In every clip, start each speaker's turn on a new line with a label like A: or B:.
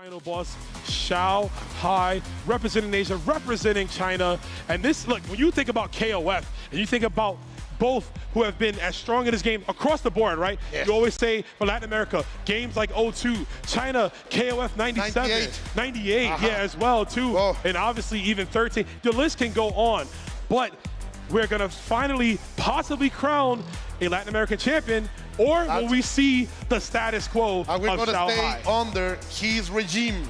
A: Final boss, Xiaohai, representing Asia, representing China. And this, look, when you think about KOF, and you think about both who have been as strong in this game across the board, right?
B: Yes.
A: You always say for Latin America, games like 02, China, KOF 97, 98, yeah, as well, too.
B: Oh.
A: And obviously even 13. The list can go on. But we're going to finally possibly crown a Latin American champion, or will we see the status quo
B: and we're
A: of
B: going to
A: Xiaohai?
B: stay under his regime.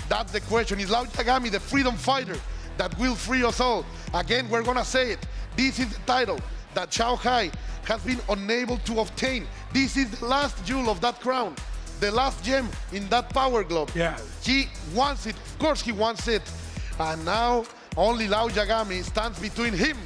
B: That's the question. Is Lauyagami the freedom fighter that will free us all? Again, we're going to say it. This is the title that Xiaohai has been unable to obtain. This is the last jewel of that crown, the last gem in that power glove.
A: Yeah.
B: He wants it. Of course he wants it. And now only Lauyagami stands between him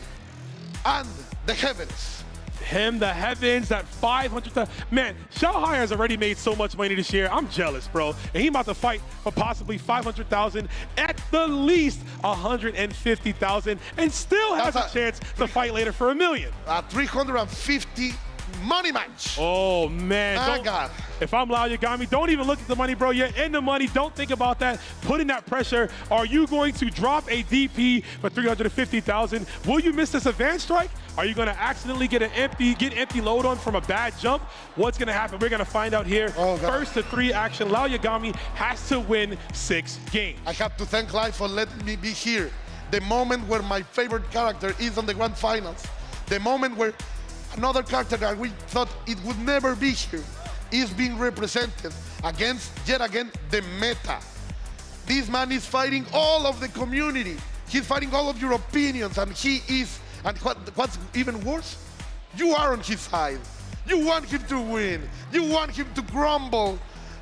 B: and the heavens.
A: Him, the heavens, that 500,000. Man, Xiaohai has already made so much money this year. I'm jealous, bro. And he about to fight for possibly 500,000, at the least 150,000, and still has a chance to fight later for $1 million.
B: A 350 money match.
A: Oh, man.
B: My God.
A: If I'm Lauyagami, don't even look at the money, bro. You're in the money. Don't think about that. Put in that pressure. Are you going to drop a DP for 350,000? Will you miss this advance strike? Are you going to accidentally get empty load on from a bad jump? What's going to happen? We're going to find out here.
B: Oh, God.
A: First to 3 action. Lauyagami has to win 6 games.
B: I have to thank life for letting me be here. The moment where my favorite character is on the grand finals. The moment where another character that we thought it would never be here is being represented against, yet again, the meta. This man is fighting all of the community. He's fighting all of your opinions, and he is, and what's even worse, you are on his side. You want him to win. You want him to grumble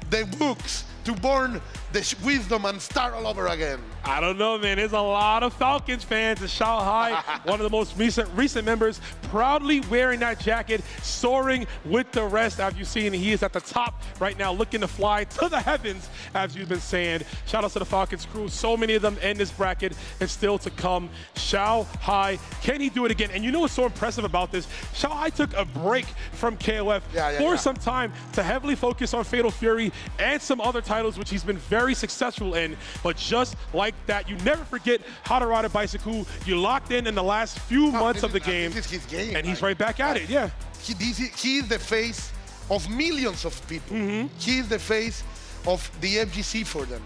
B: the books, to burn the wisdom and start all over again.
A: I don't know, man. There's a lot of Falcons fans. And Xiaohai, one of the most recent members, proudly wearing that jacket, soaring with the rest. As you've seen, he is at the top right now, looking to fly to the heavens, as you've been saying. Shout out to the Falcons crew. So many of them in this bracket, and still to come. Xiaohai, can he do it again? And you know what's so impressive about this? Xiaohai took a break from KOF for some time to heavily focus on Fatal Fury and some other titles, which he's been very successful in. But just like that, you never forget how to ride a bicycle. You locked in the last few months of the game,
B: this is his game,
A: and he's right back at it. Yeah,
B: he is the face of millions of people. He is the face of the FGC for them,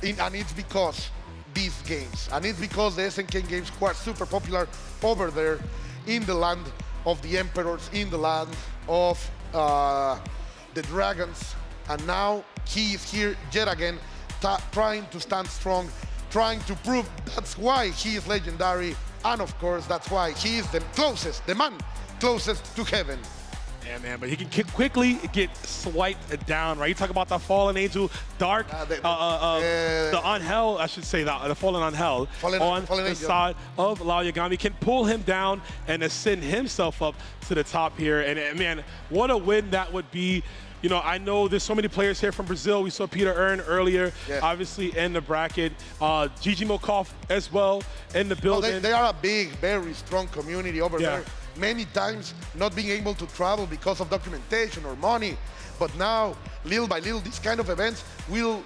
B: and it's because these games, and it's because the SNK games were super popular over there in the land of the emperors, in the land of the dragons, and now he is here yet again, trying to stand strong, trying to prove that's why he is legendary, and of course that's why he is the closest, the man closest to heaven.
A: Yeah, man, but he can quickly get swiped down, right? You talk about the fallen angel, dark, the Angel, I should say, the fallen Angel on the side of Lauyagami can pull him down and ascend himself up to the top here. And man, what a win that would be. You know, I know there's so many players here from Brazil. We saw Peter Earn earlier, obviously in the bracket. Gigi Mokov as well in the building.
B: Well, they are a big, very strong community over there. Many times not being able to travel because of documentation or money. But now, little by little, these kind of events will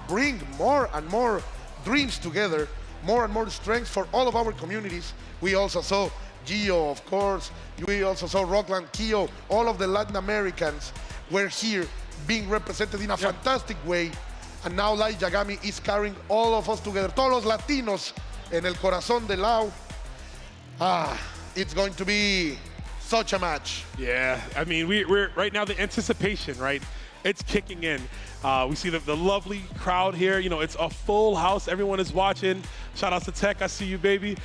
B: bring more and more dreams together, more and more strength for all of our communities. We also saw Gio, of course. We also saw Rockland, Kyo, all of the Latin Americans were here being represented in a fantastic way. And now Lauyagami is carrying all of us together, todos los latinos en el corazón de Lau. It's going to be such a match.
A: Yeah, I mean, we're right now, the anticipation, right? It's kicking in. We see the lovely crowd here. You know, it's a full house. Everyone is watching. Shout outs to Tech. I see you, baby.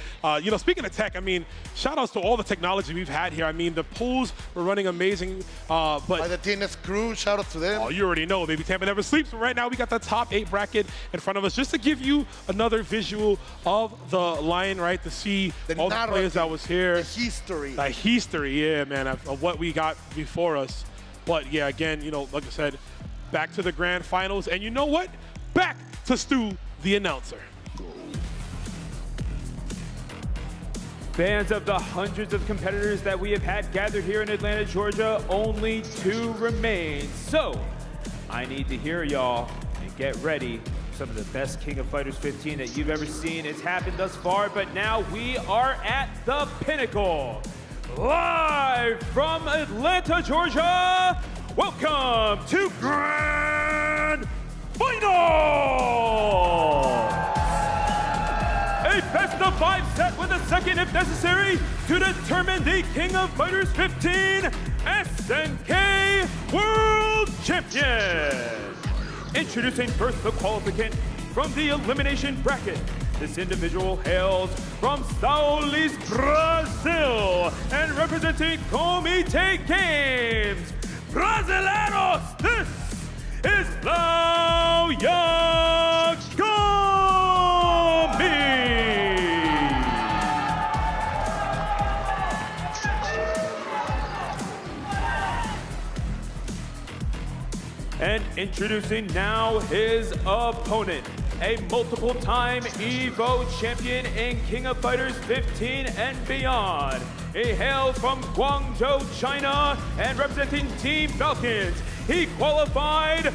A: You know, speaking of Tech, I mean, shout outs to all the technology we've had here. I mean, the pools were running amazing. But
B: by the TNS crew, shout out to them.
A: Oh, you already know, baby. Tampa never sleeps. But right now, we got the top 8 bracket in front of us, just to give you another visual of the line, right? To see all the players that was here.
B: The history.
A: The history, yeah, man, of what we got before us. But yeah, again, you know, like I said, back to the grand finals. And you know what? Back to Stu, the announcer.
C: Fans of the hundreds of competitors that we have had gathered here in Atlanta, Georgia, only 2 remain. So I need to hear y'all and get ready some of the best King of Fighters 15 that you've ever seen. It's happened thus far, but now we are at the pinnacle. Live from Atlanta, Georgia, welcome to Grand Final! A best of 5 set with a second if necessary to determine the King of Fighters 15 SNK World Champion. Introducing first the qualificant from the elimination bracket. This individual hails from Sao Luís, Brazil, and representing Comité Games, Brasileiros. This is Lauyagami. And introducing now his opponent, a multiple-time EVO champion in King of Fighters 15 and beyond. He hails from Guangzhou, China, and representing Team Falcons. He qualified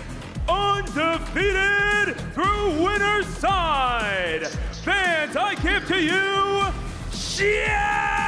C: undefeated through winner's side. Fans, I give to you, Xiaohai!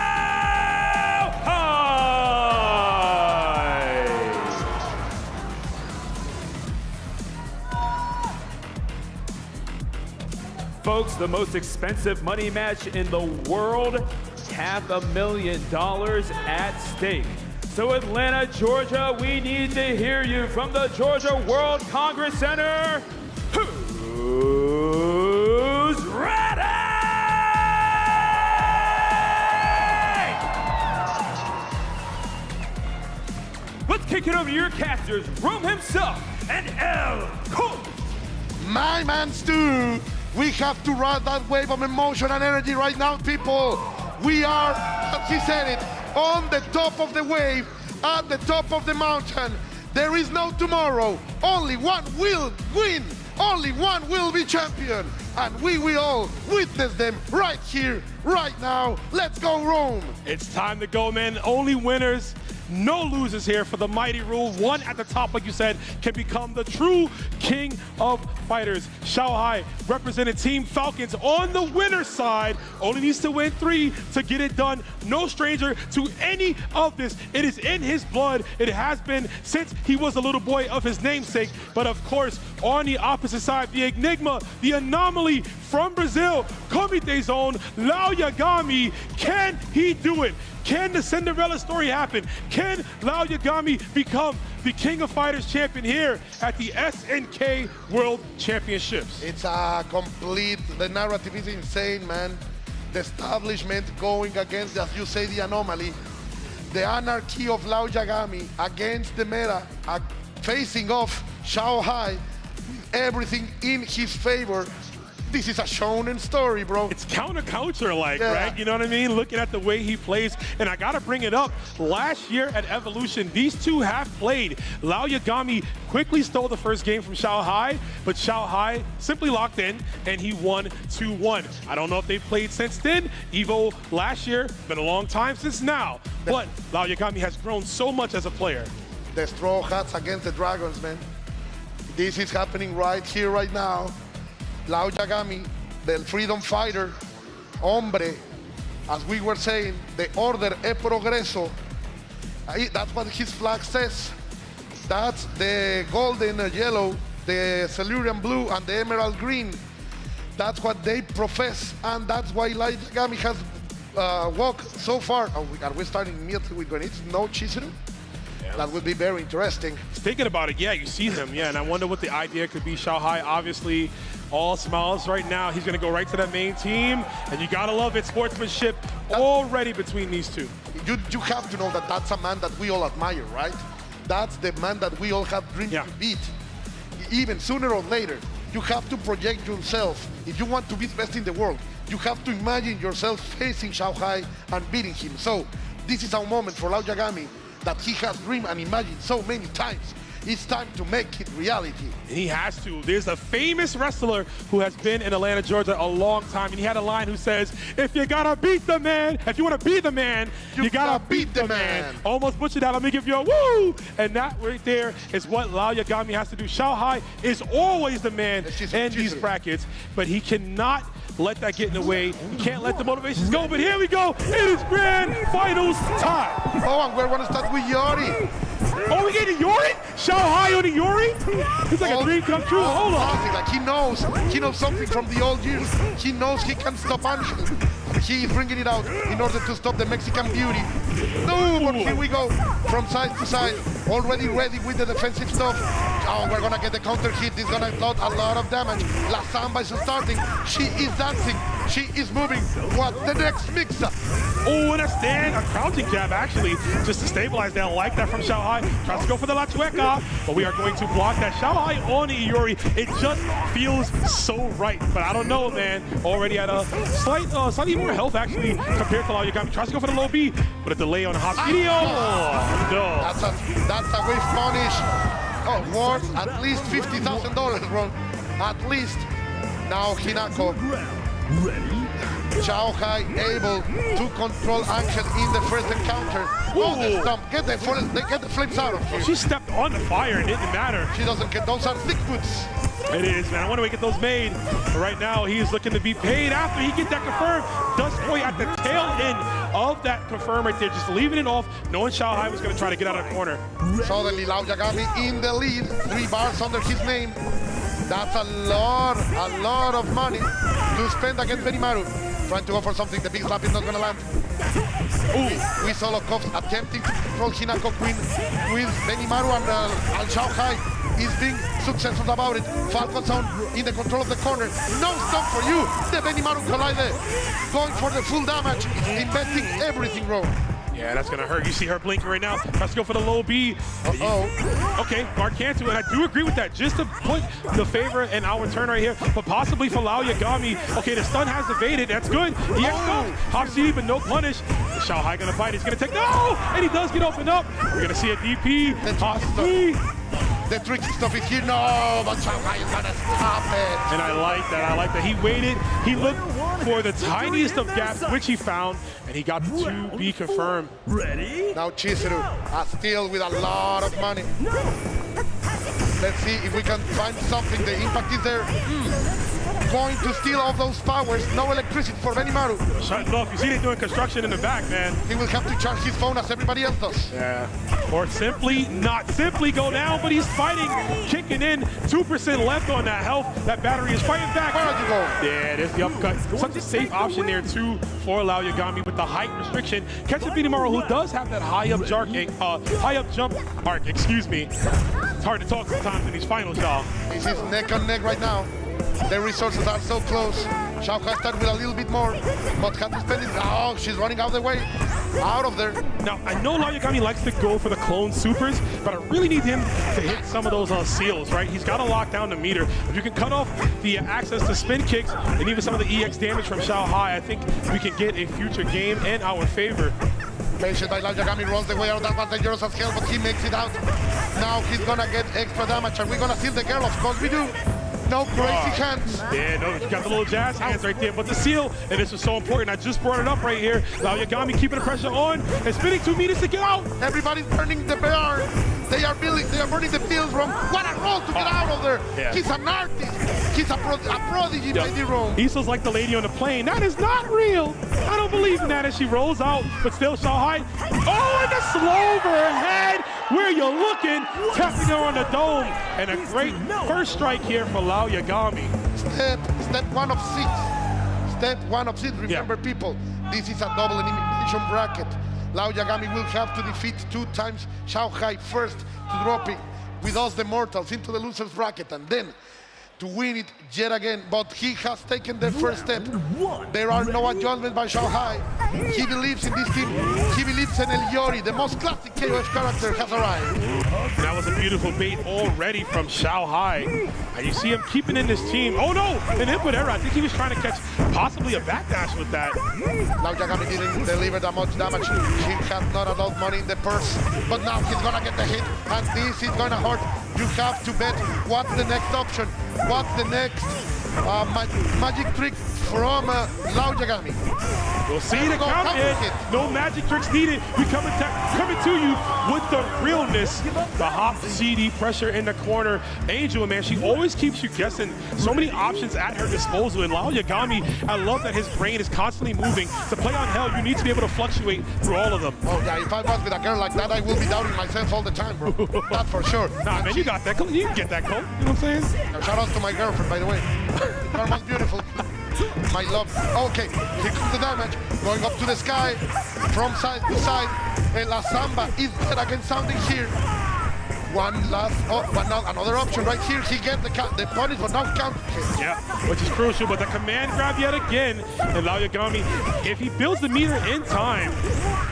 C: Folks, the most expensive money match in the world, $500,000 at stake. So Atlanta, Georgia, we need to hear you from the Georgia World Congress Center. Who's ready? Let's kick it over to your casters, Rome himself, and El Cool.
B: My man Stu, we have to ride that wave of emotion and energy right now, people. We are, as he said it, on the top of the wave, at the top of the mountain. There is no tomorrow. Only one will win. Only one will be champion. And we will all witness them right here, right now. Let's go, Rome.
A: It's time to go, man. Only winners, no losers here for the mighty rule. One at the top, like you said, can become the true King of Fighters. Xiaohai represented Team Falcons on the winner's side. Only needs to win 3 to get it done. No stranger to any of this. It is in his blood. It has been since he was a little boy of his namesake. But of course, on the opposite side, the enigma, the anomaly from Brazil, Comité TheBitZone, Lauyagami. Can he do it? Can the Cinderella story happen? Can Lauyagami become the King of Fighters champion here at the SNK World Championships?
B: It's a complete, the narrative is insane, man. The establishment going against, as you say, the anomaly. The anarchy of Lauyagami against the meta, facing off Xiaohai, everything in his favor. This is a shonen story, bro.
A: It's counterculture like,
B: yeah.
A: right? You know what I mean? Looking at the way he plays. And I got to bring it up. Last year at Evolution, these two have played. Lauyagami quickly stole the first game from Xiaohai, but Xiaohai simply locked in, and he won 2-1. I don't know if they've played since then. Evo last year, been a long time since now. But Lauyagami has grown so much as a player.
B: The straw hats against the dragons, man. This is happening right here, right now. Lauyagami, the freedom fighter, hombre, as we were saying, the order e progreso. That's what his flag says. That's the golden yellow, the Silurian blue, and the emerald green. That's what they profess, and that's why Lauyagami has walked so far. Are we starting immediately with Granit's no Chizuru? Yeah. That would be very interesting.
A: Thinking about it, yeah, you see him, yeah, and I wonder what the idea could be. Xiaohai, obviously, all smiles right now. He's going to go right to that main team, and you got to love it. Sportsmanship already between these two.
B: You have to know that that's a man that we all admire, right? That's the man that we all have dreamed to beat. Even sooner or later, you have to project yourself. If you want to be the best in the world, you have to imagine yourself facing Xiaohai and beating him. So this is our moment for Lauyagami that he has dreamed and imagined so many times. It's time to make it reality.
A: And he has to. There's a famous wrestler who has been in Atlanta, Georgia a long time, and he had a line who says, if you gotta beat the man, if you wanna be the man, you gotta beat the man. Almost butchered that. Let me give you a woo! And that right there is what Lauyagami has to do. Xiaohai is always the man in these brackets, but he cannot let that get in the way. He can't let the motivations go, but here we go. It is grand finals time.
B: Oh, and we're gonna start with Yori.
A: Oh, we getting Yori? Xiaohai on the Yori? It's like a dream come true. Hold on.
B: Like he knows something from the old years. He knows he can stop Angel. He is bringing it out in order to stop the Mexican beauty. No, but here we go from side to side. Already ready with the defensive stuff. Oh, we're gonna get the counter hit. This is gonna do a lot of damage. La Samba is starting. She is dancing. She is moving. What the next mix-up?
A: Oh, and a stand, a crouching jab actually, just to stabilize that. I like that from Xiaohai. Tries to go for the La Chueca, but we are going to block that. Xiaohai on the Iori. It just feels so right, but I don't know, man. Already at a slightly more health actually compared to Lauyagami. Tries to go for the low B, but a delay on the hot video. Oh, no.
B: That's a wave punish. Oh, worth at least $50,000, bro. At least. Now Hinako. Xiaohai able to control Angel in the first encounter. Oh, the stomp. Get the flames out of here.
A: She stepped on the fire. It didn't matter.
B: She doesn't get those are thick boots.
A: It is, man. I wonder if we get those made. But right now, he is looking to be paid after he gets that confirmed. Dustboy at the tail end of that confirm right there, just leaving it off, knowing Xiaohai was going to try to get out of the corner.
B: Suddenly, Lauyagami in the lead. 3 bars under his name. That's a lot of money to spend against Benimaru. Trying to go for something, the big slap is not gonna land. Ooh, we saw Lokovs attempting to control Hinako Queen with Benimaru and Xiaohai is being successful about it. Falcon Sound in the control of the corner. No stop for you. The Benimaru Collide going for the full damage, investing everything wrong.
A: Yeah, that's gonna hurt. You see her blinking right now. Tries to go for the low B. Okay, guard cancel, and I do agree with that. Just to put the favor in our turn right here, but possibly for Lauyagami. Okay, the stun has evaded. That's good. He hop CD, but no punish. Xiaohai gonna fight. He's gonna take no, and he does get opened up. We're gonna see a DP.
B: The tricky stuff is here. No, but Xiaohai is gonna stop it.
A: And I like that. I like that. He waited. He looked for the tiniest of gaps, which he found, and he got the 2B confirmed.
C: Ready?
B: Now Chizuru still with a lot of money. Let's see if we can find something. The impact is there. Going to steal all those powers. No electricity for Benimaru.
A: Shut it off. You see they're doing construction in the back, man.
B: He will have to charge his phone as everybody else does.
A: Yeah. Or simply go down, but he's fighting, kicking in. 2% left on that health. That battery is fighting back.
B: Where are you going?
A: Yeah, there's the uppercut. Such a safe option there, too, for Lauyagami with the height restriction. Catching Benimaru, who does have that high up jump arc, excuse me. It's hard to talk sometimes in these finals, y'all.
B: This is neck on neck right now. The resources are so close. Xiaohai started with a little bit more, but have to spend it. Oh, she's running out of the way. Out of there.
A: Now, I know Lauyagami likes to go for the clone supers, but I really need him to hit some of those seals, right? He's got to lock down the meter. If you can cut off the access to spin kicks and even some of the EX damage from Xiaohai, I think we can get a future game in our favor.
B: Patient by Lauyagami runs the way out. That was dangerous as hell, but he makes it out. Now he's gonna get extra damage. Are we gonna seal the girl? Of course we do. No crazy hands.
A: Yeah, no, you got the little jazz hands right there. But the seal, and this is so important. I just brought it up right here. Lauyagami keeping the pressure on and spinning 2 meters to get out.
B: Everybody's burning the barn. They are burning the fields from. What a roll to get out of there.
A: Yeah.
B: He's an artist. He's a prodigy by the roll.
A: Issa's like the lady on the plane. That is not real. I don't believe in that as she rolls out, but still Xiaohai. Oh, and the slow over her head. Where you looking? Tapping her on the dome. And a great first strike here for Lauyagami.
B: Step 1 of 6. Step 1 of 6. Remember, people, this is a double elimination bracket. Lauyagami will have to defeat 2 times Xiaohai first to drop it with us, the mortals, into the losers bracket, and then to win it yet again, but he has taken the first step. There are no adjustments by Xiaohai. He believes in this team. He believes in El Yori. The most classic KOF character has arrived.
A: That was a beautiful bait already from Xiaohai. And you see him keeping in this team. Oh no, an input error. I think he was trying to catch possibly a backdash with that.
B: Lauyagami didn't deliver that much damage. He had not a lot of money in the purse, but now he's gonna get the hit, and this is gonna hurt. You have to bet what's the next option, what's the next magic trick from Lauyagami.
A: We'll see the count in. No magic tricks needed. We coming to you with the realness. The hop CD pressure in the corner. Angel, man, she always keeps you guessing. So many options at her disposal. And Lauyagami, I love that his brain is constantly moving. To play on hell, you need to be able to fluctuate through all of them.
B: Oh yeah, if I was with a girl like that, I will be doubting myself all the time, bro. That's for sure.
A: Nah, man, you got that. You can get that, Cole. You know what I'm saying?
B: Shout out to my girlfriend, by the way. Her most beautiful. My love. Okay, here comes the damage. Going up to the sky, from side to side. And La Samba is dead again sounding here. One last, but now another option right here. He gets the punish, but now count.
A: Yeah, which is crucial. But the command grab yet again. And Lauyagami, if he builds the meter in time,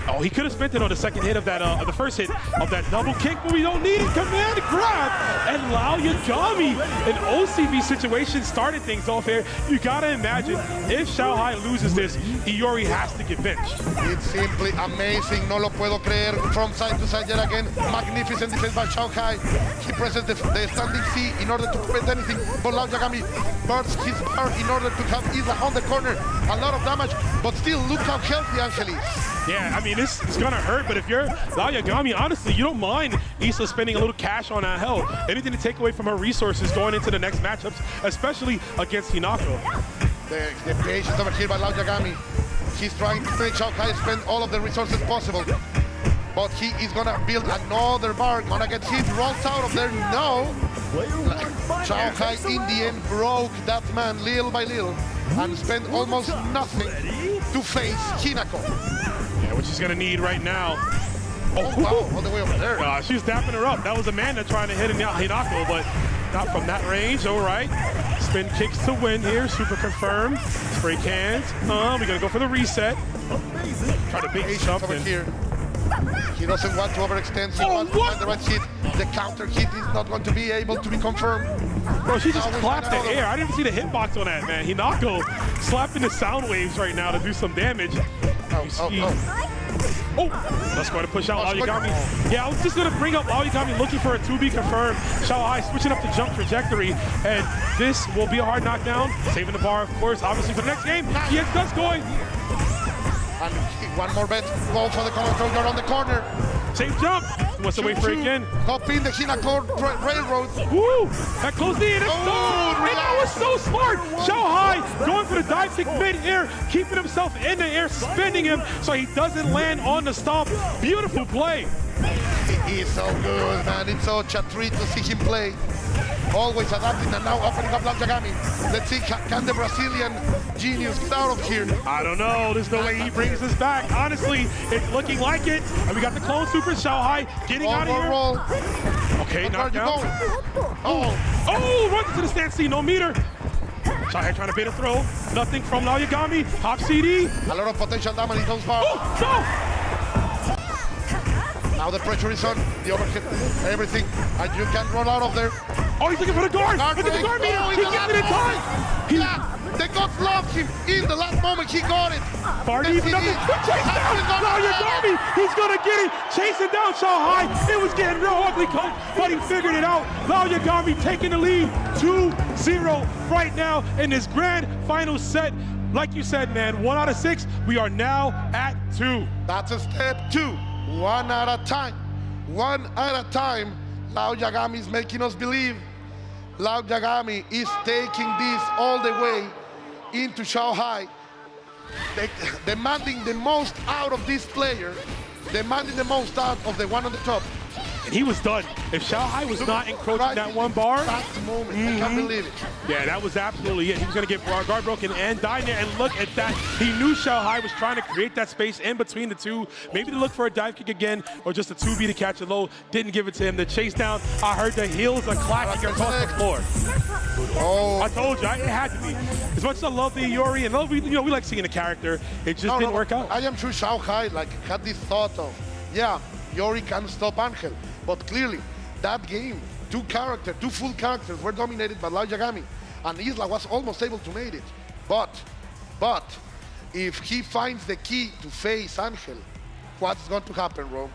A: oh, he could have spent it on the second hit of that, the first hit of that double kick, but we don't need it. Command grab. And Lauyagami, an OCV situation, started things off here. You gotta imagine if Xiaohai loses this, Iori has to get benched.
B: It's simply amazing. No lo puedo creer. From side to side yet again. Magnificent defense by Xiaohai. He presses the standing C in order to prevent anything, but Lauyagami bursts his power in order to have Isla on the corner. A lot of damage, but still look how healthy Angel is.
A: Yeah, I mean, this is gonna hurt, but if you're Lauyagami, honestly, you don't mind Isla spending a little cash on that hell. Anything to take away from her resources going into the next matchups, especially against Hinako.
B: The patience over here by Lauyagami. He's trying to make Xiaohai spend all of the resources possible. But he is gonna build another bar, gonna get hit, rolls out of there, no! Xiaohai in the end broke that man little by little and spent almost nothing to face Hinako.
A: Yeah, which he's gonna need right now.
B: Oh wow, all the way over there.
A: She's dapping her up. That was Amanda trying to hit Hinako, but not from that range, all right. Spin kicks to win here, super confirmed. Spray cans, we're gonna go for the reset. Try to bait something.
B: Here. He doesn't want to overextend, he wants to find the right hit. The counter hit is not going to be able to be confirmed.
A: Bro, she just clapped the air. I didn't see the hitbox on that, man. Hinako slapping the sound waves right now to do some damage. Oh, let's go to push out Lauyagami. Yeah, I was just going to bring up Lauyagami looking for a 2B confirmed. Xiaohai switching up the jump trajectory, and this will be a hard knockdown. Saving the bar, of course, obviously for the next game. He has guts going.
B: And one more bet, go for the common throw guard on the corner.
A: Safe jump. He wants to wait for it again.
B: Hop in the Hinako railroad.
A: Woo! That closed in. That was so smart. Xiaohai going for the dive kick mid-air, keeping himself in the air, spinning him so he doesn't land on the stomp. Beautiful play.
B: He is so good, man. It's such a treat to see him play. Always adapting and now opening up Lauyagami. Let's see, can the Brazilian genius get out of here?
A: I don't know. There's no way he brings us back. Honestly, it's looking like it. And we got the clone super Xiaohai getting out of here.
B: Roll.
A: Okay, knocked down. Oh, runs into the stand C, no meter. Xiaohai trying to bait a throw. Nothing from Lauyagami. Hop CD.
B: A lot of potential damage in those bars.
A: Oh,
B: Now the pressure is on, the overhead, everything, and you can't run out of there.
A: Oh, he's looking for the guard. Look at the guard meter. He gets it in time.
B: Yeah, the gods loved him. In the last moment, he got it.
A: Farty even up. Chase down Lauyagami. He's going to get it. Chasing down Xiaohai. It was getting real ugly, but he figured it out. Lauyagami taking the lead 2-0 right now in this grand final set. Like you said, man, 1 out of 6. We are now at 2.
B: That's a step 2. 1 at a time. 1 at a time. Lauyagami is making us believe. Lauyagami is taking this all the way into Xiaohai. Demanding the most out of this player. Demanding the most out of the one on the top.
A: and he was done. If Xiaohai was not encroaching that one bar,
B: that moment, I can't believe it.
A: yeah, that was absolutely it. He was going to get guard broken and die there, and look at that. He knew Xiaohai was trying to create that space in between the two, maybe to look for a dive kick again, or just a 2B to catch it low. Didn't give it to him. The chase down, I heard the heels are clacking across the floor.
B: Oh,
A: I told you, it had to be. As much as I love the Iori, and we like seeing the character, it just didn't work out.
B: I am sure Xiaohai had this thought of, yeah, Iori can stop Angel, but clearly that game, two full characters were dominated by Lauyagami, and Isla was almost able to make it. But if he finds the key to face Angel, what's going to happen, Ro?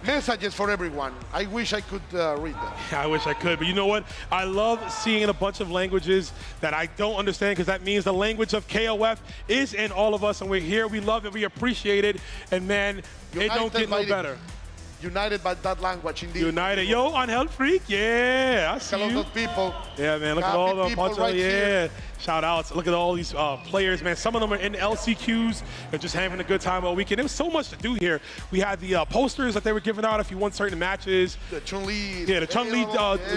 B: Messages for everyone. I wish I could read them.
A: I wish I could, but you know what? I love seeing a bunch of languages that I don't understand, because that means the language of KOF is in all of us, and we're here. We love it. We appreciate it. And man, it don't get no better.
B: United by that language, indeed.
A: United. Yo, Angel Freak. Yeah, I see
B: Hello,
A: you.
B: those people.
A: Yeah, man, look at
B: Happy
A: all the
B: people
A: punch.
B: right
A: Yeah,
B: here.
A: shout outs. Look at all these players, man. Some of them are in LCQs. They're just having a good time all weekend. There was so much to do here. We had the posters that they were giving out if you won certain matches.
B: The Chun-Li.
A: Yeah, the Chun-Li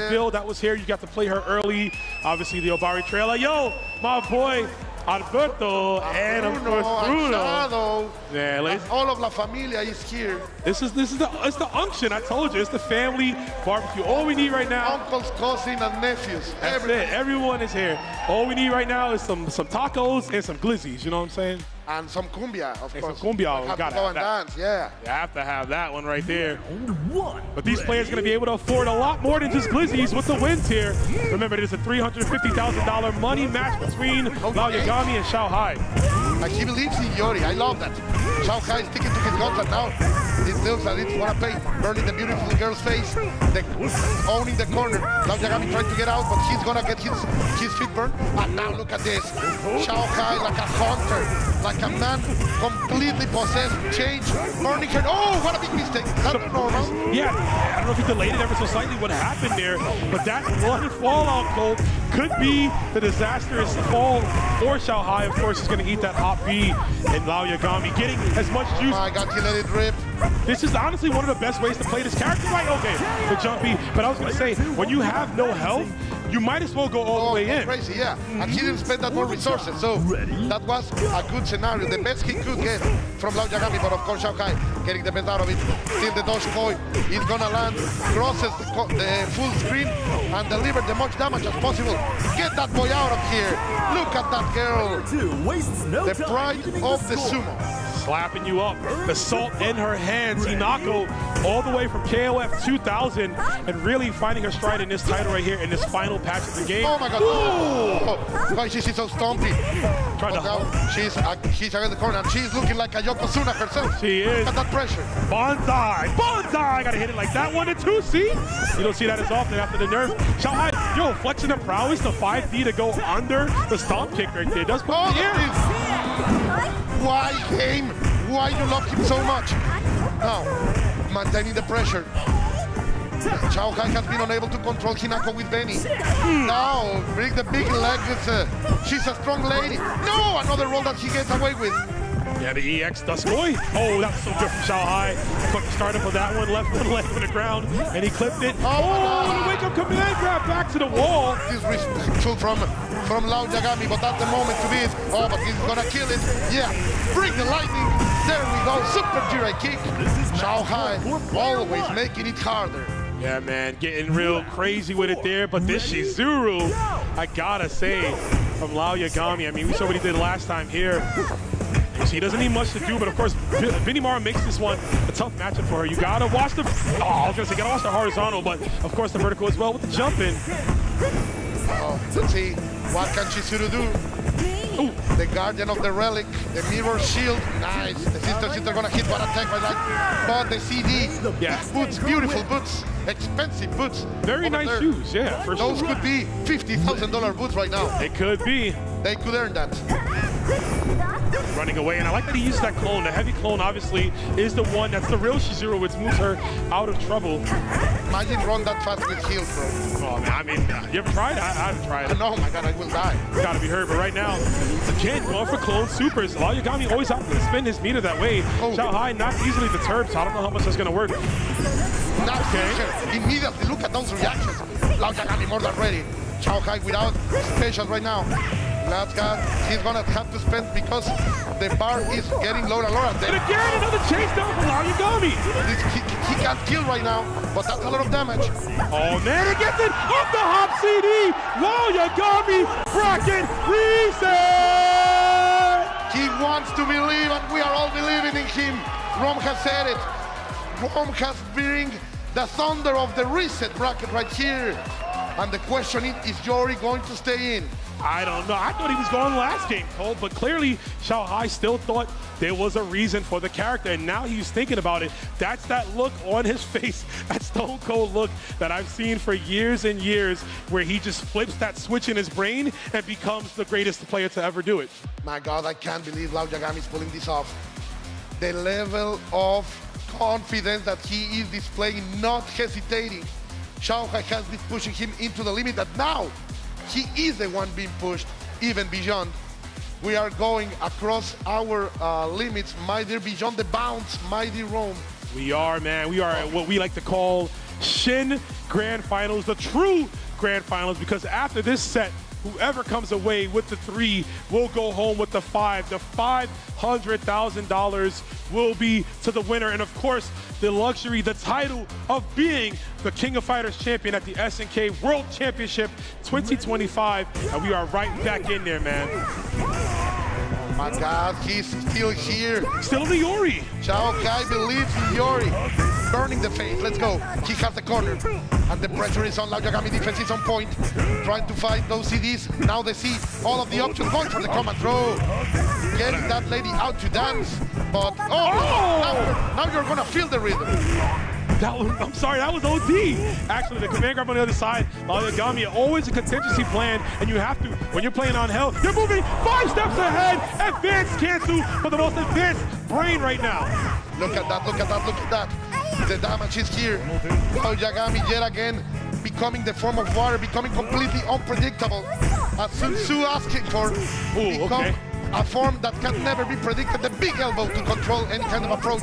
A: build that was here. You got to play her early. Obviously, the Obari trailer. Yo, my boy, Alberto, and of course Bruno. Yeah, ladies.
B: All of La Familia is here.
A: It's the unction. I told you, it's the family barbecue. All we need right now.
B: Uncles, cousins, and nephews.
A: That's it. Everyone is here. All we need right now is some tacos and some glizzies. You know what I'm saying?
B: And some cumbia, of course.
A: Some cumbia.
B: We have
A: Gotta
B: to go
A: have
B: and
A: that.
B: dance, yeah.
A: You have to have that one right there. But these players are going to be able to afford a lot more than just glizzies with the wins here. Remember, there's a $350,000 money match between Lauyagami and Xiaohai.
B: Like he believes in Iori. I love that. Xiaohai is sticking to his guns, and now it looks like it's wanna pay. Burning the beautiful girl's face, owning the corner. Lauyagami trying to get out, but he's gonna get his feet burned. And now look at this. Xiaohai like a hunter, like a man completely possessed, changed, burning her. Oh, what a big mistake. That's normal.
A: Yeah, I don't know if he delayed it ever so slightly what happened there, but that one fallout code could be the disastrous fall for Xiaohai. Of course, he's going to eat that hot B, and Lauyagami getting as much juice.
B: Oh my God, he let it rip.
A: This is honestly one of the best ways to play this character. Right, okay, the jumpy. But I was going to say, when you have no health, you might as well go all the way in.
B: Crazy, yeah. And he didn't spend that more resources, so that was a good scenario. The best he could get from Lauyagami, but of course Xiaohai getting the best out of it. Still the dodge boy is gonna land, crosses the full screen, and deliver the much damage as possible. Get that boy out of here. Look at that girl. The pride of the sumo.
A: Slapping you up, the salt in her hands. Hinako all the way from KOF 2000 and really finding her stride in this title right here in this final patch of the game.
B: Oh my God! Oh, why she's so stompy. She's out of the corner and she's looking like a Yokozuna herself.
A: She is.
B: Look at that pressure.
A: Bonsai! Gotta hit it like that 1 and 2, see? You don't see that as often after the nerf. Xiaohai, yo, flexing the prowess, the 5D to go under the stomp kick right there. Does put in the air.
B: Why game? Why you love him so much? Now, maintaining the pressure. Xiaohai has been unable to control Hinako with Benny. Now, bring the big leg. She's a strong lady. No, another roll that she gets away with.
A: Yeah, the EX Duskoy. Oh, that was so good from Xiaohai. Quick startup of that one, left one leg on the ground, and he clipped it. Oh, the wake-up command grab back to the wall.
B: Disrespectful from Lauyagami, but at the moment to be it. Oh, but he's gonna kill it. Yeah, bring the lightning. There we go, super Jirai kick. Xiaohai always making it harder.
A: Yeah, man, getting real crazy with it there, but this Shizuru, I gotta say, from Lauyagami, I mean, we saw what he did last time here. He doesn't need much to do, but of course, Vinny Mara makes this one a tough matchup for her. You gotta watch the, I was gonna say, gotta watch the horizontal, but of course the vertical as well with the jump in.
B: Oh, let's see, what can Chizuru do? Ooh, the guardian of the relic, the mirror shield, nice. The sisters are gonna hit one attack by that, but the CD,
A: yeah,
B: boots, beautiful boots, expensive boots.
A: Very nice
B: there.
A: shoes, yeah. For
B: Those
A: sure.
B: could be $50,000 boots right now.
A: It could be.
B: They could earn that.
A: Running away, and I like that he uses that clone. The heavy clone, obviously, is the one that's the real Shizuru, which moves her out of trouble.
B: Imagine run that fast with heels, bro.
A: Oh, man, I mean, you ever tried? I haven't tried it.
B: Oh my God, I will die.
A: Gotta be hurt, but right now, again, going for clone supers. Lauyagami always out to spin his meter that way. Xiaohai not easily deterred, so I don't know how much that's gonna work.
B: Now, immediately, look at those reactions. Lauyagami more than ready. Xiaohai without specials right now. He's gonna have to spend because the bar is getting lower and lower.
A: And again, another chase down for Lauyagami.
B: He can't kill right now, but that's a lot of damage.
A: Oh man, it gets it off the hop CD. Lauyagami bracket reset.
B: He wants to believe, and we are all believing in him. Rom has said it. Rom has bring the thunder of the reset bracket right here. And the question is Yori going to stay in?
A: I don't know. I thought he was going last game, Cole, but clearly Xiaohai still thought there was a reason for the character, and now he's thinking about it. That's that look on his face, that stone cold look that I've seen for years and years, where he just flips that switch in his brain and becomes the greatest player to ever do it.
B: My God, I can't believe Lauyagami is pulling this off. The level of confidence that he is displaying, not hesitating. Xiaohai has been pushing him into the limit that now he is the one being pushed even beyond. We are going across our limits, mighty beyond the bounds, mighty Rome.
A: We are, man. We are at what we like to call Shin Grand Finals, the true Grand Finals, because after this set, whoever comes away with the 3 will go home with the 5. The $500,000 will be to the winner. And of course, the luxury, the title of being the King of Fighters champion at the SNK World Championship 2025. And we are right back in there, man.
B: My God, he's still here.
A: Still in the Yori.
B: Xiaohai believes in Yori. Burning the face, let's go. He has the corner. And the pressure is on. Lauyagami defense is on point. Trying to fight those CDs. Now they see all of the options going for the command throw. Getting that lady out to dance. But, now you're gonna feel the rhythm.
A: I'm sorry, that was OD. Actually, the command grab on the other side, Lauyagami, always a contingency plan, and you have to, when you're playing on hell, you're moving 5 steps ahead, advanced cancel for the most advanced brain right now.
B: Look at that, look at that, look at that. The damage is here. Lauyagami yet again becoming the form of water, becoming completely unpredictable. As Sun Tzu asking for, a form that can never be predicted, the big elbow to control any kind of approach.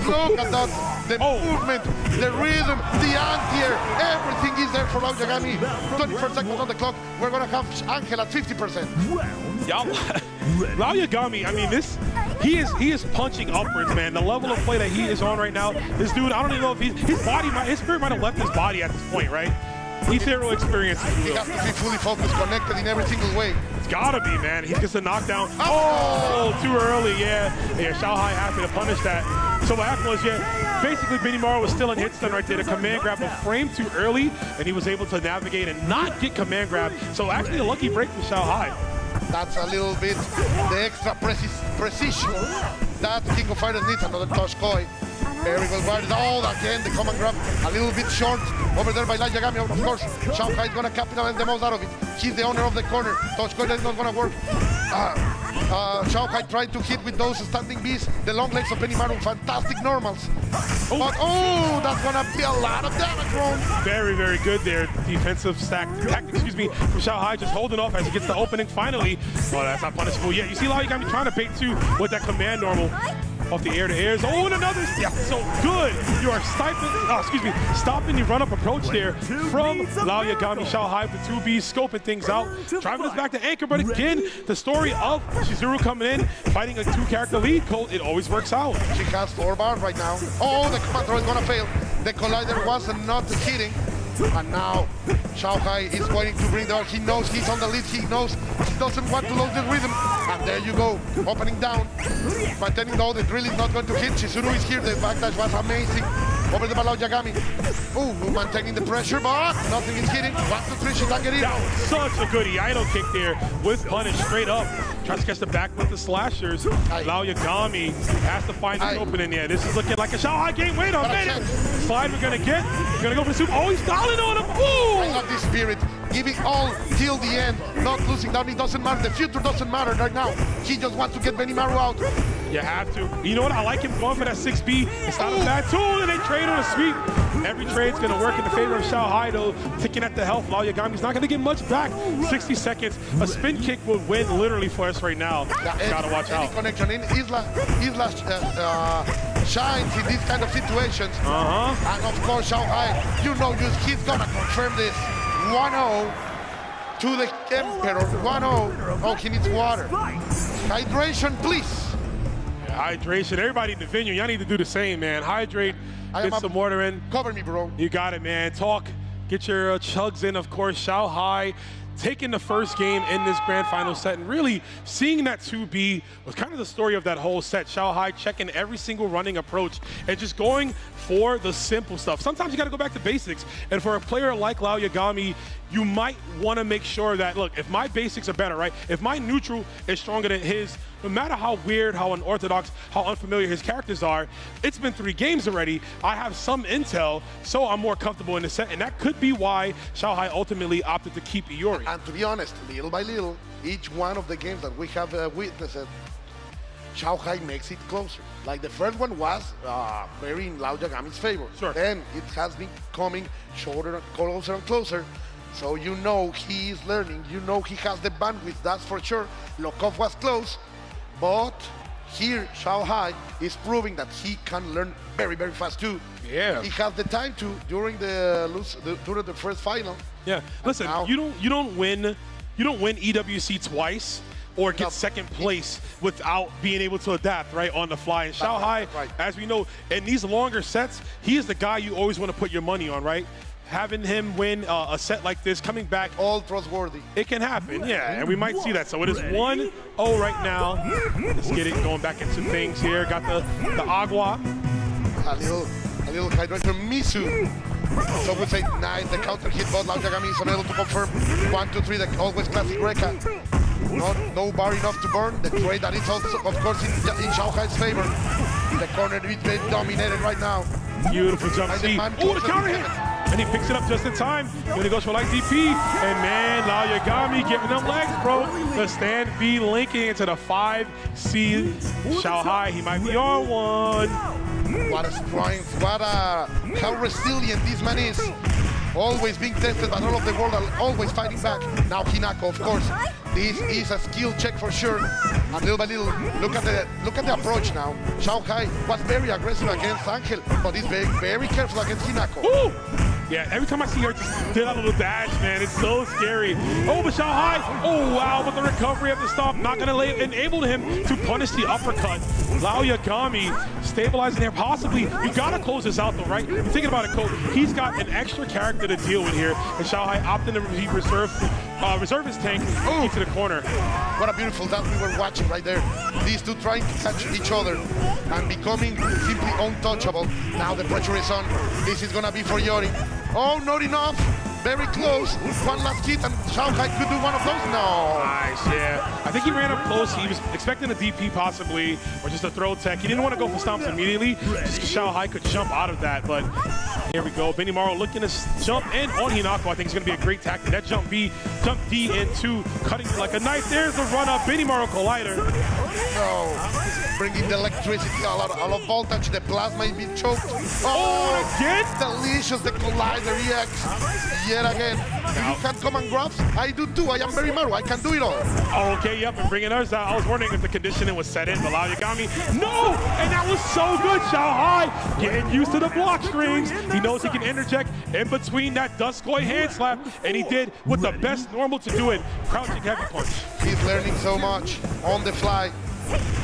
B: Look at that, the movement, the rhythm, the anti-air, everything is there for Lauyagami. 24 seconds on the clock, we're gonna have Angel at 50%.
A: Lauyagami, I mean, he is punching upwards, man. The level of play that he is on right now, this dude, I don't even know if his spirit might have left his body at this point, right? Ethereal experience.
B: He has to be fully focused, connected in every single way.
A: It's gotta be, man. He gets a knockdown. Oh, too early, yeah. Xiaohai happy to punish that. So what happened was, basically Benimaru was still in hit stun right there. The command grab a frame too early, and he was able to navigate and not get command grab. So actually a lucky break for Xiaohai.
B: That's a little bit the extra precision that King of Fighters needs. Another touch koi. Very well guarded. Oh, again, the command grab a little bit short over there by Lauyagami. Of course, Xiaohai is going to capitalize the most out of it. He's the owner of the corner. Touch koi is not going to work. Xiaohai tried to hit with those standing bees. The long legs of Benimaru, fantastic normals. But, that's going to be a lot of damage, Ron.
A: Very, very good there. Defensive tactic, from Xiaohai, just holding off as he gets the opening finally. Oh, that's not punishable yet. You see Lauyagami trying to bait too with that command normal. Off the air to airs. Oh, and another step. So good. You are stopping the run-up approach there from Lauyagami. Xiaohai with the 2Bs scoping things out. Driving us back to anchor, but again, the story of Shizuru coming in, fighting a 2-character lead, Colt, it always works out.
B: She has 4 bars right now. Oh, the command throw is gonna fail. The collider was not hitting. And now Xiaohai is going to bring the bar. He knows he's on the lead. He knows he doesn't want to lose the rhythm. And there you go, opening down. Pretending though the drill is not going to hit. Shizuru is here. The backdash was amazing. Over the Lauyagami. Maintaining the pressure, but nothing is hitting. 1, 2, 3, she can't get in.
A: That was such a good idle kick there with punish straight up. Tries to catch the back with the slashers. Lauyagami has to find the opening there. This is looking like a Xiaohai game. Wait a minute. Slide we're gonna get. We're gonna go for the soup. Oh, he's stalling on him.
B: I love this spirit. Giving all till the end. Not losing down. It doesn't matter. The future doesn't matter right now. He just wants to get Benimaru out.
A: You have to. You know what? I like him going for that 6B. It's not a bad tool, and they trade on a sweep. Every trade's going to work in the favor of Xiaohai, though. Ticking at the health. Lauyagami's not going to get much back. 60 seconds. A spin kick would win literally for us right now. Got to watch out.
B: Connection in. Isla shines in these kind of situations. And of course, Xiaohai, you know, he's gonna confirm this. 1-0 to the Emperor. 1-0. Oh, he needs water. Hydration, please.
A: Hydration. Everybody in the venue, y'all need to do the same, man. Hydrate, get some water in.
B: Cover me, bro.
A: You got it, man. Talk, get your chugs in, of course. Xiaohai taking the first game in this grand final set, and really seeing that 2B was kind of the story of that whole set. Xiaohai checking every single running approach and just going for the simple stuff. Sometimes you got to go back to basics, and for a player like Lauyagami, you might want to make sure that, look, if my basics are better, right? If my neutral is stronger than his, no matter how weird, how unorthodox, how unfamiliar his characters are, it's been 3 games already. I have some intel, so I'm more comfortable in the set, and that could be why Xiaohai ultimately opted to keep Iori.
B: And to be honest, little by little, each one of the games that we have witnessed, Xiaohai makes it closer. Like the first one was very in Lauyagami's favor.
A: Sure.
B: Then it has been coming shorter, closer and closer. So you know he is learning, you know he has the bandwidth, that's for sure. Lokov was close, but here Xiaohai is proving that he can learn very, very fast too.
A: Yeah.
B: He has the time to during the first final.
A: Yeah. Listen,
B: now,
A: you don't win EWC twice or get second place without being able to adapt, right, on the fly. And Xiaohai, as we know, in these longer sets, he is the guy you always want to put your money on, right? Having him win a set like this, coming back,
B: all trustworthy.
A: It can happen, yeah, and we might see that. So it is 1-0 right now. Let's get it going back into things here. Got the agua.
B: A little hydration. Misu. So we say nice. The counter hit, but Lauyagami is unable to confirm. 1, 2, 3. The always classic Reka. No bar enough to burn. The trade that is also, of course, in Xiaohai's favor. The corner is being dominated right now.
A: Beautiful jump C. Oh, the counter hit! And he picks it up just in time. Then he goes for light DP. And man, Lauyagami getting them legs, bro. The stand B linking into the 5C. Xiaohai, he might be on one.
B: What a strength, how resilient this man is. Always being tested by all of the world, always fighting back. Now Hinako, of course. This is a skill check for sure. And little by little, look at the approach now. Xiaohai was very aggressive against Angel, but he's very careful against Hinako.
A: Ooh. Yeah, every time I see her just did a little dash, man, it's so scary. Oh, but Xiaohai, oh wow, but the recovery at the stop, not gonna enable him to punish the uppercut. Lauyagami stabilizing there, possibly. You gotta close this out though, right? You're thinking about it, Coach. He's got an extra character to deal with here, and Xiaohai opting to reserve his tank into the corner.
B: What a beautiful dance we were watching right there. These two trying to catch each other and becoming simply untouchable. Now the pressure is on. This is gonna be for Iori. Oh, not enough. Very close. One last hit and Xiaohai could do one of those. No.
A: Nice, yeah. I think he ran up close. He was expecting a DP possibly, or just a throw tech. He didn't want to go for stomps immediately, just because Xiaohai could jump out of that. But here we go. Benimaru looking to jump in on Hinako. I think it's going to be a great tactic. That jump D into cutting like a knife. There's the run up. Benimaru collider.
B: No. Bringing the electricity, a lot of voltage. The plasma is being choked.
A: Oh, again?
B: Delicious. The collider reacts yet again. You can come and grab. I do too. I am very Maru. I can do it all.
A: Oh, okay, yep, and bringing us out. I was wondering if the conditioning was set in, but Lauyagami, no! And that was so good, Xiaohai getting used to the block strings. He knows he can interject in between that Duskoi hand slap, and he did with the best normal to do it, crouching heavy punch.
B: He's learning so much on the fly.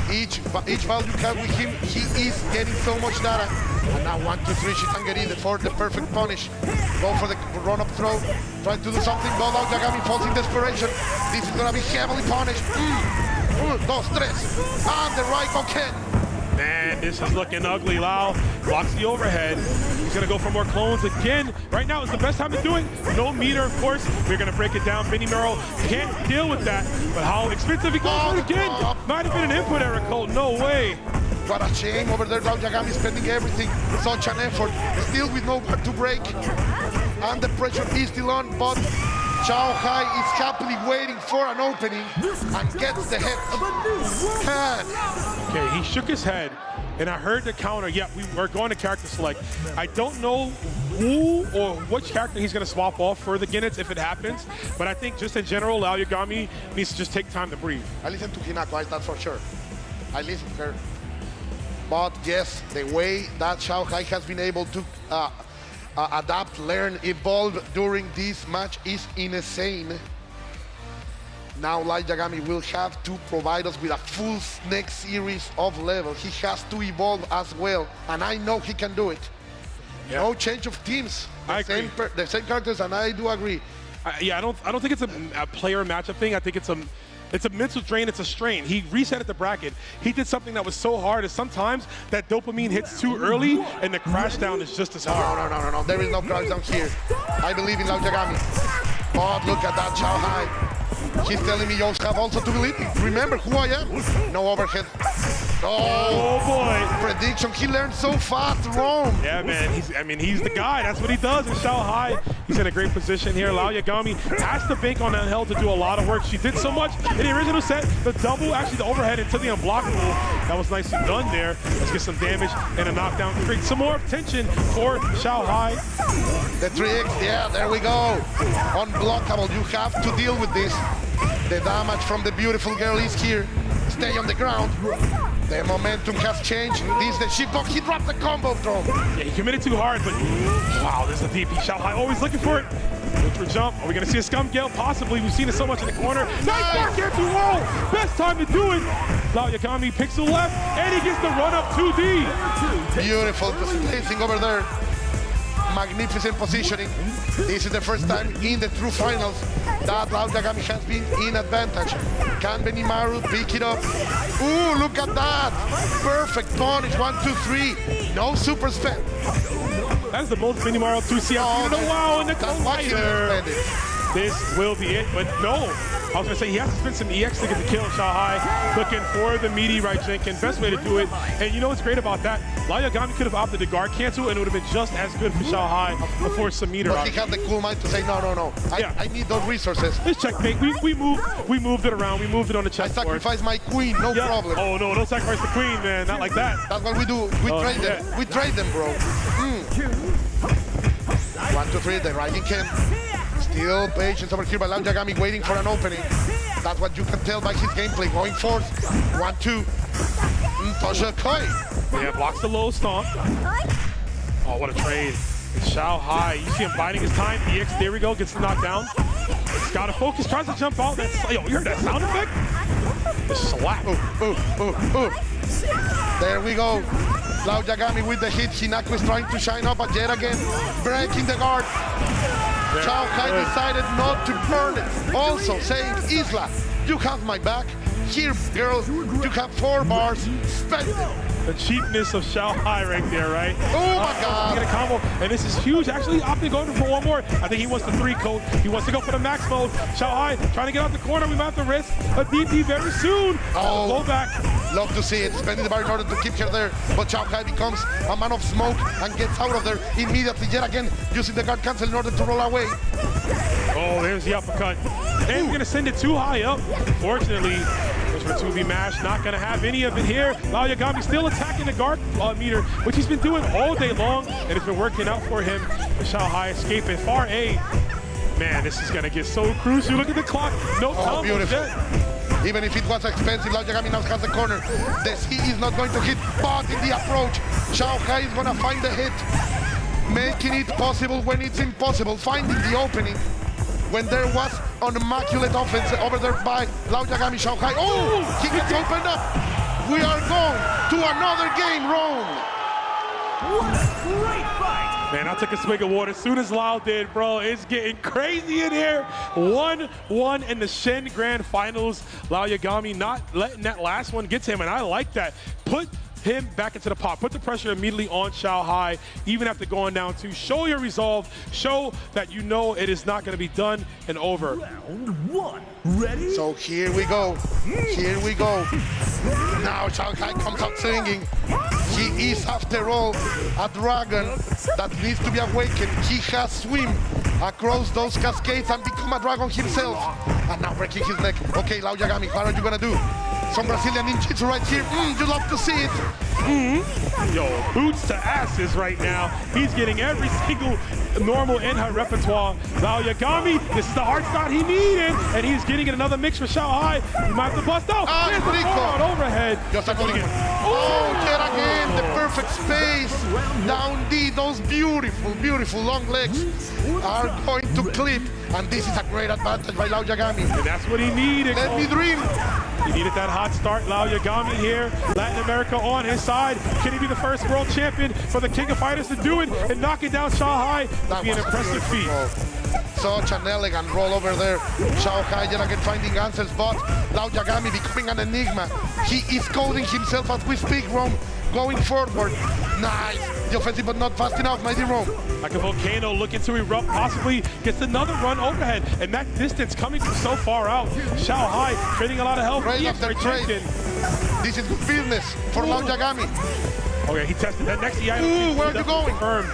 B: Each value card with him, he is getting so much data. And now 1, 2, 3, Shitangeri for the perfect punish. Go for the run-up throw. Try to do something, but Lauyagami falls in desperation. This is gonna be heavily punished. 1, 2, 3. And the right on Ken.
A: Man, this is looking ugly. Lau blocks the overhead. He's gonna go for more clones again. Right now is the best time to do it. No meter, of course. We're gonna break it down. Benimaru can't deal with that. But how expensive he goes for it again. Might have been an input error, Cole. No way.
B: What a shame over there. Lauyagami spending everything. Such an effort. Still with no bar to break. And the pressure is still on, but Xiaohai is happily waiting for an opening and gets the head.
A: Okay, he shook his head, and I heard the counter. Yeah, we're going to character select. I don't know who or which character he's going to swap off for the Ginnets if it happens, but I think just in general, Lauyagami needs to just take time to breathe.
B: I listen to Hinako, that's for sure. I listen to her. But yes, the way that Xiaohai has been able to adapt, learn, evolve during this match is insane. Now Lauyagami will have to provide us with a full next series of levels. He has to evolve as well, and I know he can do it.
A: Yeah.
B: No change of teams. The same characters, and I do agree.
A: Yeah, I don't think it's a player matchup thing. I think it's a mental drain, it's a strain. He reset at the bracket. He did something that was so hard as sometimes that dopamine hits too early and the crash down is just as hard.
B: No. There is no crash down here. I believe in Lauyagami. But look at that Xiaohai. He's telling me you have also to believe. Remember who I am. No overhead.
A: Oh boy.
B: Prediction. He learned so fast, Rome.
A: Yeah, man. He's the guy. That's what he does in Xiaohai. He's in a great position here. Lauyagami has to bank on that hell to do a lot of work. She did so much in the original set. The double, actually the overhead into the unblockable. That was nicely done there. Let's get some damage and a knockdown. Create some more tension for Xiaohai.
B: The tricks, yeah, there we go. Unblockable, you have to deal with this. The damage from the beautiful girl is here. Stay on the ground. The momentum has changed. This is the sheepdog. He dropped the combo throw.
A: Yeah, he committed too hard, but wow, there's the DP. Xiaohai always looking for it. Look for jump. Are we going to see a scum gale? Possibly. We've seen it so much in the corner. Nice back air to roll. Best time to do it. Lauyagami picks the left, and he gets the run up 2D.
B: Beautiful placing over there. Magnificent positioning. This is the first time in the true finals that Lauyagami has been in advantage. Can Benimaru pick it up? Ooh, look at that! Perfect punish, 1, 2, 3. No super spend.
A: That's the most Benimaru 2C in a while in the collider. This will be it, but no. I was going to say he has to spend some EX to get the kill. Xiaohai looking for the meaty right Jinkin. Best way to do it. And you know what's great about that? Lauyagami could have opted to guard cancel and it would have been just as good for Xiaohai before some meter.
B: But he had the cool mind to say, no. I need those resources.
A: This checkmate. We moved it around. We moved it on the chessboard.
B: I sacrificed my queen, no problem.
A: Oh, no, don't sacrifice the queen, man. Not like that.
B: That's what we do. We trade them. We trade them, bro. 1, 2, 3, the rising Ken. Still patience over here by Lauyagami waiting for an opening. That's what you can tell by his gameplay. Going forth. 1, 2. Tosha Koi.
A: Yeah, blocks the low stomp. Oh, what a trade. It's Xiaohai. You see him biding his time. EX, there we go. Gets the knockdown. He's got to focus. Tries to jump out. Yo, you heard that sound effect? The slap.
B: There we go. Lauyagami with the hit. Hinako is trying to shine up, but yet again, breaking the guard. Xiaohai decided not to burn it. Also saying, Isla, you have my back. Here, girl, you have 4 bars. Spend it.
A: The cheapness of Xiaohai right there, right?
B: Oh my God.
A: Get a combo, and this is huge. Actually, opting going for one more. I think he wants the 3 coat. He wants to go for the max mode. Xiaohai trying to get out the corner. We might have to risk a DP very soon. Pull back.
B: Love to see it. Spending the bar in order to keep her there. But Xiaohai becomes a man of smoke and gets out of there immediately. Yet again, using the guard cancel in order to roll away.
A: Oh, there's the uppercut. And we're going to send it too high up. Fortunately, for 2B mash, not going to have any of it here. Lauyagami still attacking the guard meter, which he's been doing all day long, and it's been working out for him. Xiaohai escaping far A. Man, this is going to get so crucial. Look at the clock. No time.
B: Beautiful. Even if it was expensive, Lauyagami now has the corner. The C is not going to hit, but in the approach, Xiaohai is going to find the hit. Making it possible when it's impossible. Finding the opening. When there was an immaculate offense over there by Lauyagami. Xiaohai. Oh, he gets opened up. We are going to another game, Rome.
C: What a great fight!
A: Man, I took a swig of water as soon as Lau did, bro. It's getting crazy in here. 1-1 in the Shen Grand Finals. Lauyagami not letting that last one get to him, and I like that. Put him back into the pot. Put the pressure immediately on Xiaohai, even after going down 2. Show your resolve. Show that you know it is not going to be done and over.
C: Round 1. Ready?
B: So here we go. Here we go. Now Xiaohai comes out swinging. He is, after all, a dragon that needs to be awakened. He has swim across those cascades and become a dragon himself. And now breaking his neck. Okay, Lauyagami, what are you going to do? Some Brazilian ninjutsu right here. You love to see it.
A: Yo, boots to asses right now. He's getting every single normal in her repertoire. Lauyagami, this is the hard start he needed, and he's getting another mix for Xiaohai. He might have to bust out. There's the forward overhead.
B: Just a Oh, yet again, the perfect space. Down D, those beautiful, beautiful long legs are going to clip. And this is a great advantage by Lauyagami.
A: And that's what he needed.
B: Let me dream.
A: He needed that hot start. Lauyagami here, Latin America on his side. Can he be the first world champion for the King of Fighters to do it and knocking down Xiaohai? That'd be an impressive feat.
B: Such an elegant roll over there. Xiaohai yet again finding answers, but Lauyagami becoming an enigma. He is coding himself as we speak, Rome, going forward. Nice. The offensive, but not fast enough, mighty Rome.
A: Like a volcano looking to erupt, possibly gets another run overhead. And that distance coming from so far out. Xiaohai trading a lot of health.
B: Trade after trade. This is good business for Lauyagami.
A: Okay, he tested that next EI.
B: Ooh, where are you going?
A: Confirmed.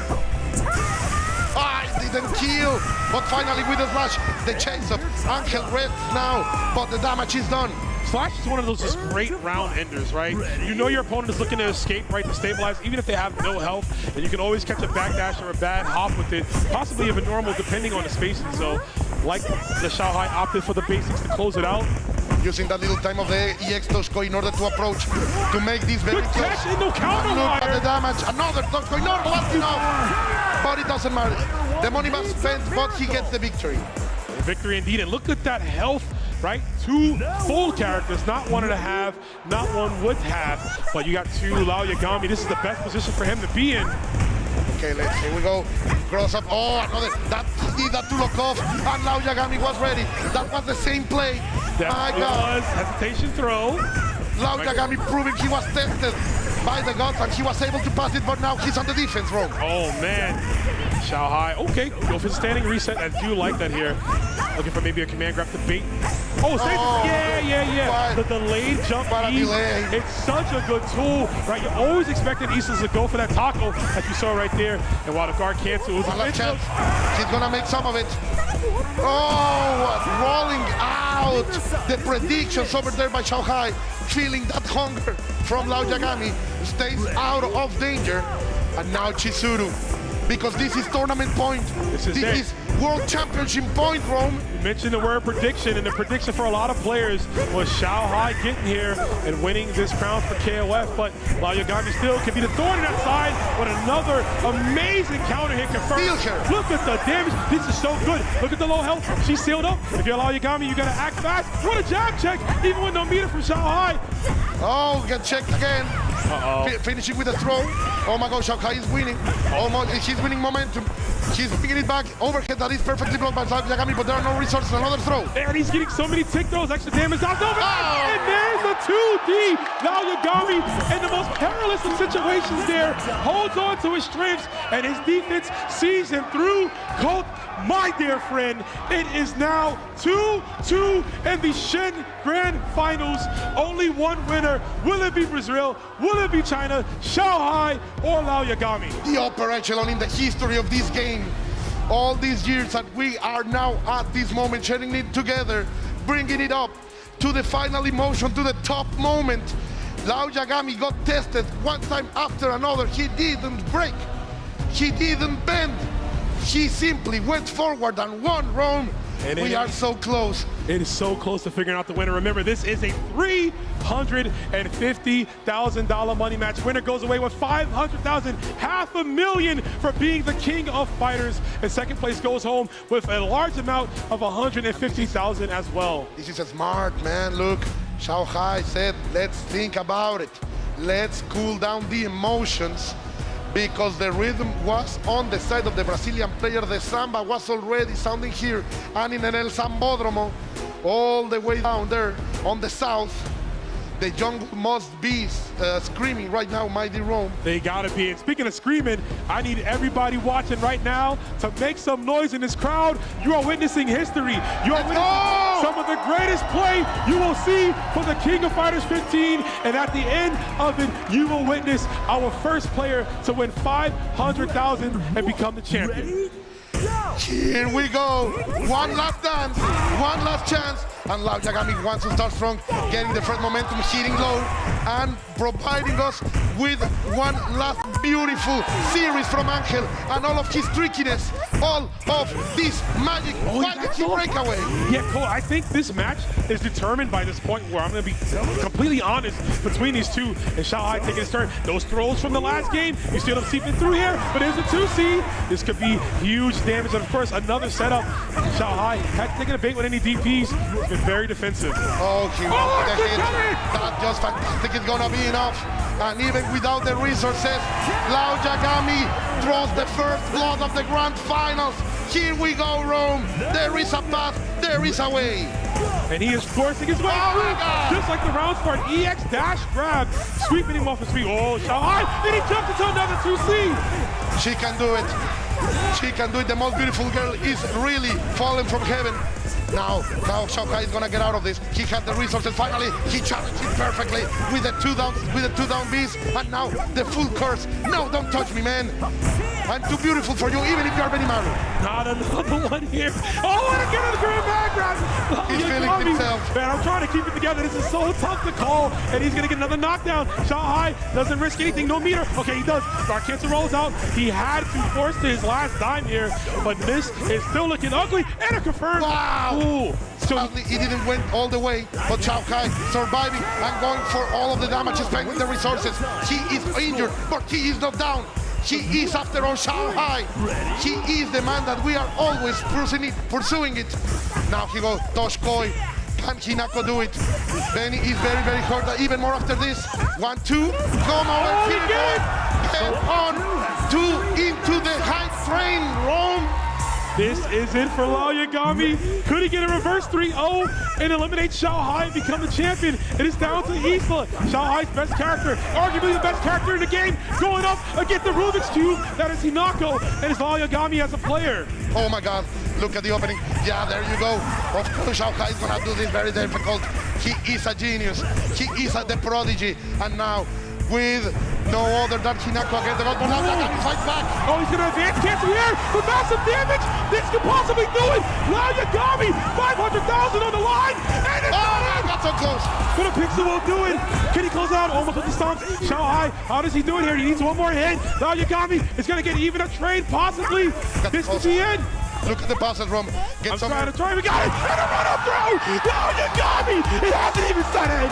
B: Ah, it didn't kill. But finally with the slash, the chase up. Angel Reds now, but the damage is done.
A: Slash is one of those just great round enders, right? You know your opponent is looking to escape, right, to stabilize, even if they have no health, and you can always catch a backdash or a bad hop with it, possibly even normal, depending on the spacing. So, like the Xiaohai opted for the basics to close it out.
B: Using that little time of the EX Toshko in order to approach, to make this very
A: Good
B: close.
A: catch, no counter
B: Look at
A: wire.
B: the damage. Another Toshko, not fast enough. But it doesn't matter. The money was spent, but he gets the victory.
A: Victory indeed, and look at that health, right? Two full characters, not one and a half, not one would have, but you got two Lauyagami. This is the best position for him to be in.
B: Okay, here we go. Cross up. Oh, another. That he did that to look off, and Lauyagami was ready. That was the same play.
A: That was hesitation throw.
B: Lauyagami proving he was tested by the gods, and he was able to pass it, but now he's on the defense row.
A: Oh, man. Xiaohai, okay, go for the standing reset. I do like that here. Looking for maybe a command grab to bait. Oh, yeah. The delayed jump ease. It's such a good tool, right? You're always expecting Islas to go for that taco, like you saw right there. And while the guard cancel, it was a
B: chance. He's gonna make some of it. Oh, rolling out the predictions over there by Xiaohai, feeling that hunger from Lauyagami, stays out of danger. And now Chizuru, because this is tournament point. This is World Championship point, Rome.
A: You mentioned the word prediction, and the prediction for a lot of players was Xiaohai getting here and winning this crown for KOF, but Lauyagami still can be the thorn in that side with another amazing counter hit confirmed. Look at the damage. This is so good. Look at the low health. She's sealed up. If you're Lauyagami, you gotta act fast. What a jab check, even with no meter from Xiaohai.
B: Oh, get checked again. Finishing with a throw. Oh my gosh, Xiaohai is winning. Almost, he's winning momentum. He's bringing it back. Overhead that is perfectly blocked by Lauyagami, but there are no resources. Another throw.
A: And he's getting so many tick throws, extra damage out over. And there's a 2D. Lauyagami, in the most perilous of situations there, holds on to his strengths, and his defense sees him through. Colt, my dear friend, it is now 2-2 in the Shen Grand Finals. Only one winner. Will it be Brazil? Will it be China? Xiaohai or Lauyagami?
B: The upper echelon in the history of this game. All these years that we are now at this moment, sharing it together, bringing it up to the final emotion, to the top moment. Lauyagami got tested one time after another. He didn't break. He didn't bend. He simply went forward and won, Rome. And we are so close.
A: It is so close to figuring out the winner. Remember, this is a $350,000 money match. Winner goes away with $500,000, $500,000 for being the King of Fighters. And second place goes home with a large amount of $150,000 as well.
B: This is a smart, man. Look, Xiaohai said, let's think about it. Let's cool down the emotions, because the rhythm was on the side of the Brazilian player. The samba was already sounding here and in El Sambódromo, all the way down there on the south. The jungle must be screaming right now, mighty Rome.
A: They gotta be. And speaking of screaming, I need everybody watching right now to make some noise in this crowd. You are witnessing history. You are witnessing some of the greatest play you will see from the King of Fighters 15. And at the end of it, you will witness our first player to win $500,000 and become the champion.
B: Here we go. One last dance, one last chance. And Lauyagami wants to start strong, getting the first momentum, hitting low, and providing us with one last beautiful series from Angel and all of his trickiness, all of this magic. Why did he break away?
A: Yeah, Cole, I think this match is determined by this point where I'm going to be completely honest between these two, and Xiaohai taking his turn. Those throws from the last game, you see them seeping through here, but there's a 2C. This could be huge damage, and of course, another setup. Xiaohai had taken a bait with any DPs. It's been very defensive.
B: Oh, he went with the hit. That just fantastic. It's gonna be enough. And even without the resources, Lauyagami draws the first blood of the grand finals. Here we go, Rome. There is a path, there is a way.
A: And he is forcing his way through, just like the round start. EX dash grab, sweeping him off his feet. Oh, Xiaohai, and he jumped into another 2C.
B: She can do it. She can do it. The most beautiful girl is really falling from heaven. Now Xiaohai is gonna get out of this. He had the resources finally. He challenged it perfectly with the two down Bs, and now the full curse. No, don't touch me, man. I'm too beautiful for you, even if you are very married.
A: Not another one here. Oh, and again the Gran background.
B: He's feeling himself.
A: Man, I'm trying to keep it together. This is so tough to call, and he's gonna get another knockdown. Xiaohai doesn't risk anything. No meter. Okay, he does. Dark Cancer rolls out. He had to force to his last dime here, but this is still looking ugly, and a confirmed.
B: Wow.
A: Ooh. So
B: he didn't went all the way, but Xiaohai surviving and going for all of the damage, spending the resources. He is injured, but he is not down. He is after all Xiaohai. He is the man that we are always pursuing it. Now he goes Toshkoi. Can Hinako do it? Benny is very, very hurt, even more after this. 1-2, come over here. Get on, 2 into the high train, Rome.
A: this is it for Lauyagami. Could he get a reverse 3-0 and eliminate Xiaohai and become the champion? It is down to Isla. Xiaohai's best character, arguably the best character in the game, going up against the Rubik's Cube. That is Hinako, and is Lauyagami as a player.
B: Oh my God, look at the opening. Yeah, there you go. Of course, Xiaohai is gonna do this very difficult. He is a genius. He is the prodigy. And now, with no other than Hinako against the goal, but Lauyagami fights back.
A: Oh, he's gonna advance cancel here for massive damage. This could possibly do it. Lauyagami, 500,000 on the line, and it's
B: got so close.
A: But a pixel will do it. Can he close out? Almost with the stomps. Xiaohai, how does he do it here? He needs one more hit. Lauyagami is gonna get even a trade, possibly. This could be it.
B: Look at the passes from.
A: I'm trying to try. We got it. And a run up through. Lauyagami. It hasn't even set in.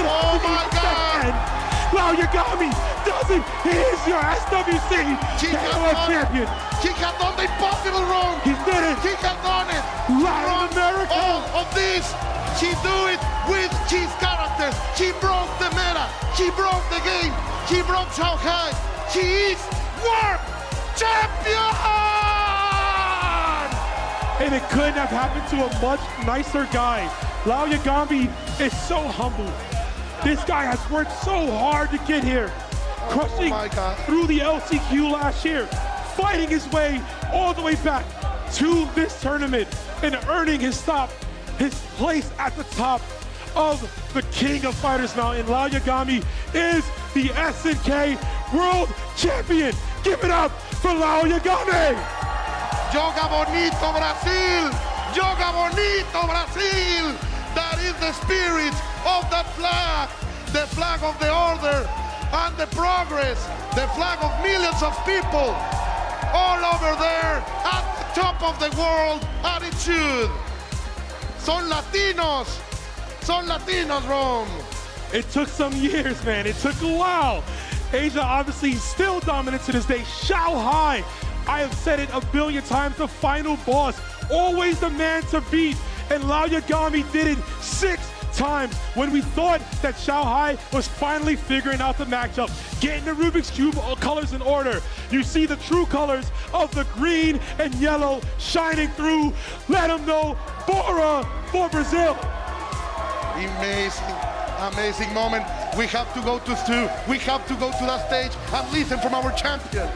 B: Oh my God.
A: Lauyagami does it. He is your SWC champion.
B: He has done the impossible wrong.
A: He did it.
B: He has done it.
A: Latin America.
B: All of this. He do it with his characters. He broke the meta. He broke the game. He broke Xiaohai. He is world champion.
A: And it couldn't have happened to a much nicer guy. Lauyagami is so humble. This guy has worked so hard to get here, crushing through the LCQ last year, fighting his way all the way back to this tournament and earning his place at the top of the King of Fighters now. And Lauyagami is the SNK World Champion. Give it up for Lauyagami.
B: Joga bonito, Brazil! Joga bonito, Brazil! That is the spirit of the flag of the order and the progress, the flag of millions of people all over there at the top of the world, and it should. Son Latinos, Rome.
A: It took some years, man. It took a while. Asia obviously still dominant to this day. Xiaohai, I have said it a billion times, the final boss, always the man to beat. And Lauyagami did it 6 times when we thought that Xiaohai was finally figuring out the matchup, getting the Rubik's Cube colors in order. You see the true colors of the green and yellow shining through. Let them know, Bora for Brazil.
B: Amazing, amazing moment. We have to go to Stu. We have to go to that stage and listen from our champion.